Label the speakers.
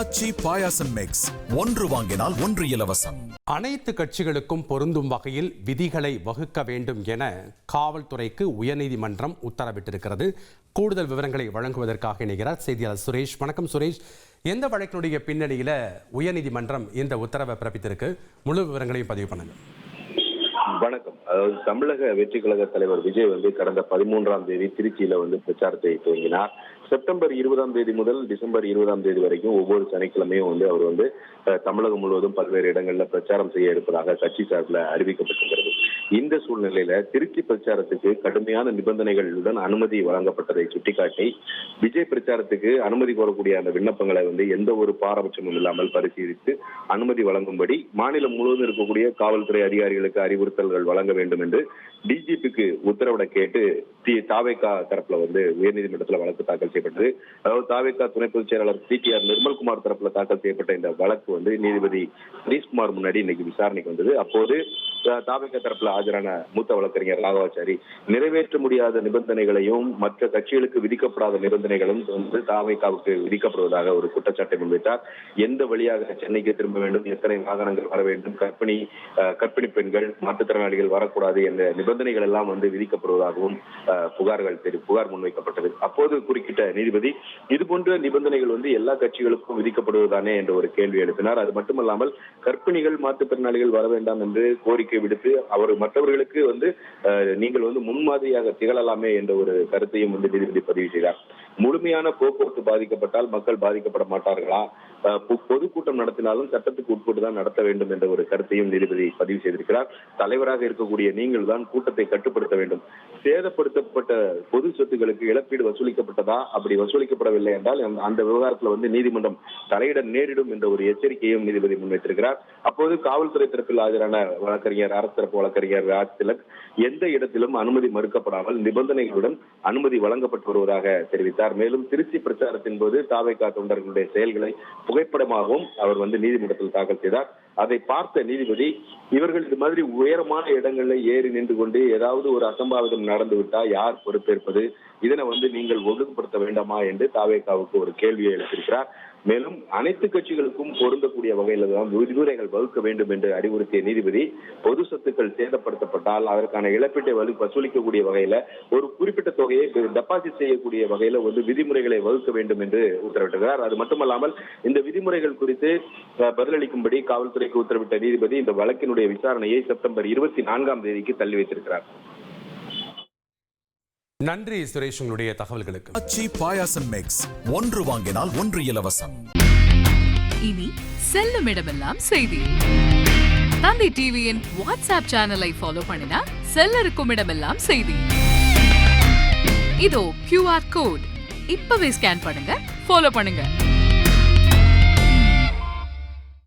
Speaker 1: அச்சி பாயாசம் மிக்ஸ் ஒன்று வாங்கினால் ஒன்று இலவசம்.
Speaker 2: அனைத்து கட்சிகளுக்கும் பொருந்தும் வகையில் விதிகளை வகுக்க வேண்டும் என காவல்துறைக்கு உயர்நீதிமன்றம் உத்தரவிட்டிருக்கிறது. கூடுதல் விவரங்களை வழங்குவதற்காக இணைகிறார் செய்தியாளர் சுரேஷ். வணக்கம் சுரேஷ். எந்த வழக்கினுடைய பின்னணியில உயர்நீதிமன்றம் இந்த உத்தரவை பிறப்பித்திருக்கு? முழு விவரங்களையும் பதிவு பண்ணுங்க.
Speaker 3: வணக்கம். அதாவது தமிழக வெற்றி கழக தலைவர் விஜய் கடந்த 13ஆம் தேதி திருச்சியில பிரச்சாரத்தை துவங்கினார். செப்டம்பர் 20ஆம் தேதி முதல் டிசம்பர் 20ஆம் தேதி வரைக்கும் ஒவ்வொரு சனிக்கிழமையும் அவர் தமிழகம் முழுவதும் பல்வேறு இடங்கள்ல பிரச்சாரம் செய்ய இருப்பதாக கட்சி சார்பில் அறிவிக்கப்பட்டிருக்கிறது. இந்த சூழ்நிலையில திருச்சி பிரச்சாரத்துக்கு கடுமையான நிபந்தனைகளுடன் அனுமதி வழங்கப்பட்டதை சுட்டிக்காட்டி விஜய் பிரச்சாரத்துக்கு அனுமதி கோரக்கூடிய அந்த விண்ணப்பங்களை எந்த ஒரு பாரபட்சமும் இல்லாமல் பரிசீலித்து அனுமதி வழங்கும்படி மாநிலம் முழுவதும் இருக்கக்கூடிய காவல்துறை அதிகாரிகளுக்கு அறிவுறுத்தல்கள் வழங்க வேண்டும் என்று டிஜிபிக்கு உத்தரவிட கேட்டு தாவேகா தரப்புல உயர்நீதிமன்றத்தில் வழக்கு தாக்கல் செய்யப்பட்டது. அதாவது தாவேகா துணை பொதுச் செயலாளர் CTR நிர்மல்குமார் தரப்புல தாக்கல் செய்யப்பட்ட இந்த வழக்கு நீதிபதி ஹரீஷ்குமார் முன்னாடி இன்னைக்கு விசாரணைக்கு வந்தது. அப்போது தாவேகா தரப்புல ஆஜரான மூத்த வழக்கறிஞர் ராகவாச்சாரி நிறைவேற்ற முடியாத நிபந்தனைகளையும் மற்ற கட்சிகளுக்கு விதிக்கப்படாத நிபந்தனைகளும் தாவேகாவுக்கு விதிக்கப்படுவதாக ஒரு குற்றச்சாட்டை முன்வைத்தார். எந்த வழியாக சென்னைக்கு திரும்ப வேண்டும், எத்தனை வாகனங்கள் வர வேண்டும், கர்ப்பிணி பெண்கள், மாற்றுத்திறனாளிகள் வரக்கூடாது என்ற நிபந்தனைகள் எல்லாம் விதிக்கப்படுவதாகவும் புகார் முன்வைக்கப்பட்டது. அப்போது குறுக்கிட்ட நீதிபதி இதுபோன்ற நிபந்தனைகள் எல்லா கட்சிகளுக்கும் விதிக்கப்படுவதானே என்ற ஒரு கேள்வி எழுப்பினார். அது மட்டுமல்லாமல் கர்ப்பிணிகள், மாற்றுத்திறனாளிகள் வர வேண்டாம் என்று கோரிக்கை விடுத்து அவர் மற்றவர்களுக்கு நீங்கள் முன்மாதிரியாக திகழலாமே என்ற ஒரு கருத்தையும் நீதிபதி பதிவு செய்தார். முழுமையான போக்குவரத்து பாதிக்கப்பட்டால் மக்கள் பாதிக்கப்பட மாட்டார்களா? பொதுக்கூட்டம் நடத்தினாலும் சட்டத்துக்கு உட்பட்டு தான் நடத்த வேண்டும் என்ற ஒரு கருத்தையும் நீதிபதி பதிவு செய்திருக்கிறார். தலைவராக இருக்கக்கூடிய நீங்கள் தான் கூட்டத்தை கட்டுப்படுத்த வேண்டும். சேதப்படுத்தப்பட்ட பொது சொத்துக்களுக்கு இழப்பீடு வசூலிக்கப்பட்டதா? அப்படி வசூலிக்கப்படவில்லை என்றால் அந்த விவகாரத்தில் நீதிமன்றம் தலையிட நேரிடும் என்ற ஒரு எச்சரிக்கையும் நீதிபதி முன்வைத்திருக்கிறார். அப்போது காவல்துறை தரப்பில் ஆஜரான வழக்கறிஞர், அரசு தரப்பு வழக்கறிஞர் ராஜ்திலக் எந்த இடத்திலும் அனுமதி மறுக்கப்படாமல் நிபந்தனைகளுடன் அனுமதி வழங்கப்பட்டு வருவதாக தெரிவித்தார். மேலும் திருச்சி பிரச்சாரத்தின் போது தாவேகா தொண்டர்களுடைய செயல்களை புகைப்படமாகவும் அவர் நீதிமன்றத்தில் தாக்கல் செய்தார். அதை பார்த்த நீதிபதி இவர்கள் இது மாதிரி உயரமான இடங்கள்ல ஏறி நின்று கொண்டு ஏதாவது ஒரு அசம்பாவிதம் நடந்து விட்டா யார் பொறுப்பேற்பது? இதனை நீங்கள் ஒழுங்குபடுத்த வேண்டாமா என்று தாவேகாவுக்கு ஒரு கேள்வியை எழுப்பியிருக்கிறார். மேலும் அனைத்து கட்சிகளுக்கும் பொருந்தக்கூடிய வகையில தான் விதிமுறைகள் வகுக்க வேண்டும் என்று அறிவுறுத்திய நீதிபதி பொது சொத்துக்கள் சேதப்படுத்தப்பட்டால் அதற்கான இழப்பீட்டை வசூலிக்கக்கூடிய வகையில ஒரு குறிப்பிட்ட தொகையை டெபாசிட் செய்யக்கூடிய வகையில விதிமுறைகளை வகுக்க வேண்டும் என்று உத்தரவிட்டிருக்கிறார். அது மட்டுமல்லாமல் இந்த விதிமுறைகள் குறித்து பதிலளிக்கும்படி காவல்துறைக்கு உத்தரவிட்ட நீதிபதி இந்த வழக்கினுடைய விசாரணையை செப்டம்பர் 24ஆம் தேதிக்கு தள்ளி வைத்திருக்கிறார்.
Speaker 2: நன்றி சுரேஷ், உங்களுடைய தகவல்களுக்கு.
Speaker 1: அச்சி பாயாசம் மிக்ஸ் ஒன்று வாங்கினால் ஒன்று இலவசம்.
Speaker 4: இனி செல்லும் இடமெல்லாம் செய்தி. தந்தி டிவியின் வாட்ஸ்அப் சேனலை ஃபாலோ பண்ணினா செல்ல இருக்கும் இடமெல்லாம் செய்தி. இதோ QR கோட் இப்பவே ஸ்கேன் பண்ணுங்க, ஃபாலோ பண்ணுங்க.